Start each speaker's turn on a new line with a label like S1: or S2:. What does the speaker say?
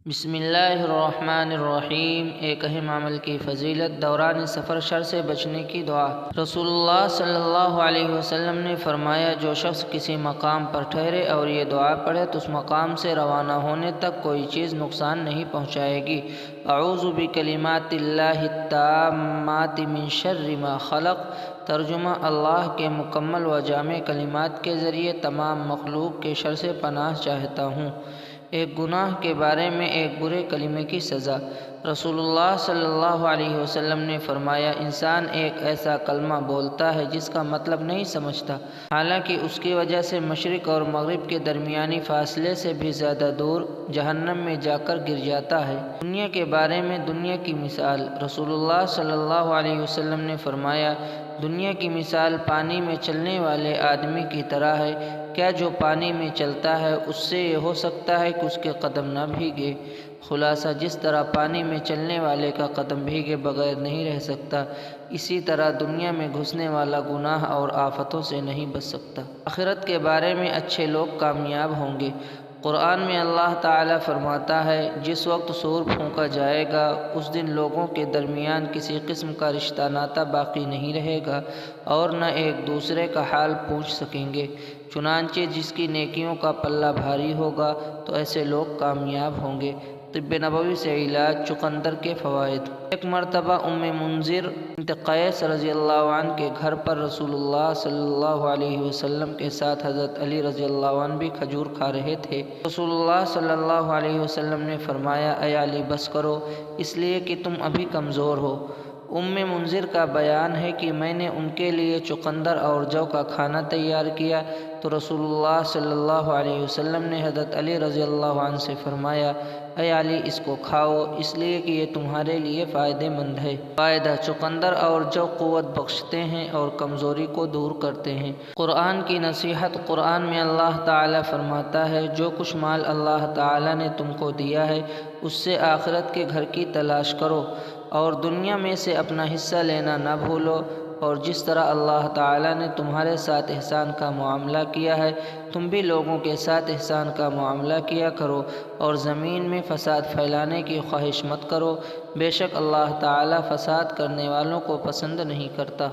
S1: بسم اللہ الرحمن الرحیم۔ ایک اہم عمل کی فضیلت، دوران سفر شر سے بچنے کی دعا۔ رسول اللہ صلی اللہ علیہ وسلم نے فرمایا، جو شخص کسی مقام پر ٹھہرے اور یہ دعا پڑھے تو اس مقام سے روانہ ہونے تک کوئی چیز نقصان نہیں پہنچائے گی۔ اعوذ بکلمات اللہ التامات من شر ما خلق۔ ترجمہ: اللہ کے مکمل و جامع کلمات کے ذریعے تمام مخلوق کے شر سے پناہ چاہتا ہوں۔ ایک گناہ کے بارے میں ایک برے کلمے کی سزا۔ رسول اللہ صلی اللہ علیہ وسلم نے فرمایا، انسان ایک ایسا کلمہ بولتا ہے جس کا مطلب نہیں سمجھتا، حالانکہ اس کی وجہ سے مشرق اور مغرب کے درمیانی فاصلے سے بھی زیادہ دور جہنم میں جا کر گر جاتا ہے۔ دنیا کے بارے میں دنیا کی مثال۔ رسول اللہ صلی اللہ علیہ وسلم نے فرمایا، دنیا کی مثال پانی میں چلنے والے آدمی کی طرح ہے۔ کیا جو پانی میں چلتا ہے اس سے یہ ہو سکتا ہے کہ اس کے قدم نہ بھیگے؟ خلاصہ، جس طرح پانی میں چلنے والے کا قدم بھیگے بغیر نہیں رہ سکتا، اسی طرح دنیا میں گھسنے والا گناہ اور آفتوں سے نہیں بچ سکتا۔ آخرت کے بارے میں اچھے لوگ کامیاب ہوں گے۔ قرآن میں اللہ تعالیٰ فرماتا ہے، جس وقت سور پھونکا جائے گا اس دن لوگوں کے درمیان کسی قسم کا رشتہ ناتا باقی نہیں رہے گا اور نہ ایک دوسرے کا حال پوچھ سکیں گے۔ چنانچہ جس کی نیکیوں کا پلہ بھاری ہوگا تو ایسے لوگ کامیاب ہوں گے۔ طب نبوی سے علاج، چقندر کے فوائد۔ ایک مرتبہ ام منذر بنت قیس رضی اللہ عنہ کے گھر پر رسول اللہ صلی اللہ علیہ وسلم کے ساتھ حضرت علی رضی اللہ عنہ بھی کھجور کھا رہے تھے۔ رسول اللہ صلی اللہ علیہ وسلم نے فرمایا، اے علی بس کرو، اس لیے کہ تم ابھی کمزور ہو۔ ام منذر کا بیان ہے کہ میں نے ان کے لیے چقندر اور جو کا کھانا تیار کیا تو رسول اللہ صلی اللہ علیہ وسلم نے حضرت علی رضی اللہ عنہ سے فرمایا، اے علی اس کو کھاؤ، اس لیے کہ یہ تمہارے لیے فائدہ مند ہے۔ فائدہ: چقندر اور جو قوت بخشتے ہیں اور کمزوری کو دور کرتے ہیں۔ قرآن کی نصیحت۔ قرآن میں اللہ تعالیٰ فرماتا ہے، جو کچھ مال اللہ تعالیٰ نے تم کو دیا ہے اس سے آخرت کے گھر کی تلاش کرو اور دنیا میں سے اپنا حصہ لینا نہ بھولو، اور جس طرح اللہ تعالیٰ نے تمہارے ساتھ احسان کا معاملہ کیا ہے تم بھی لوگوں کے ساتھ احسان کا معاملہ کیا کرو، اور زمین میں فساد پھیلانے کی خواہش مت کرو، بے شک اللہ تعالیٰ فساد کرنے والوں کو پسند نہیں کرتا۔